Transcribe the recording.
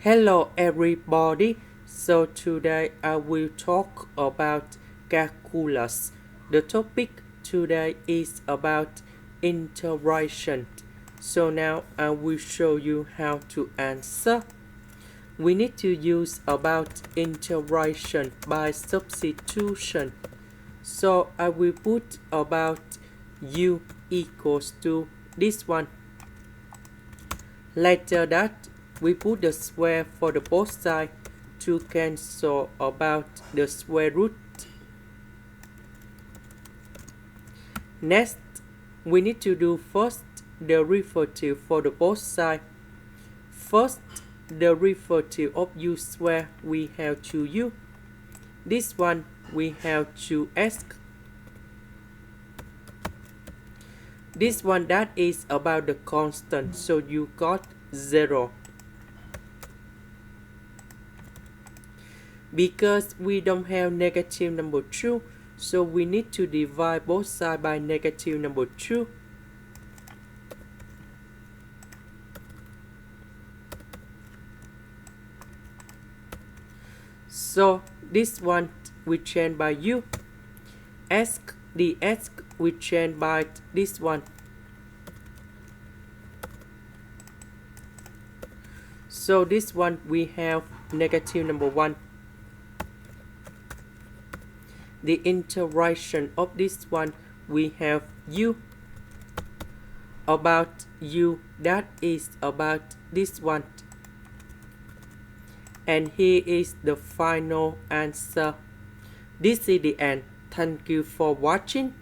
Hello everybody. So today I will talk about calculus. The topic today is about integration. So now I will show you how to answer. We need to use about integration by substitution. So I will put about u equals to this one. Later that we put the square for the both sides to cancel about the square root. Next, we need to do first the derivative for the both sides. First, the derivative of u square we have to u. This one we have to ask. This one that is about the constant, so you got 0. Because we don't have negative number 2, so we need to divide both sides by negative number 2. So this one we change by u. Ask the ask we change by this one. So this one we have negative number 1. The integration of this one we have u about u that is about this one. And here is the final answer. This is the end. Thank you for watching.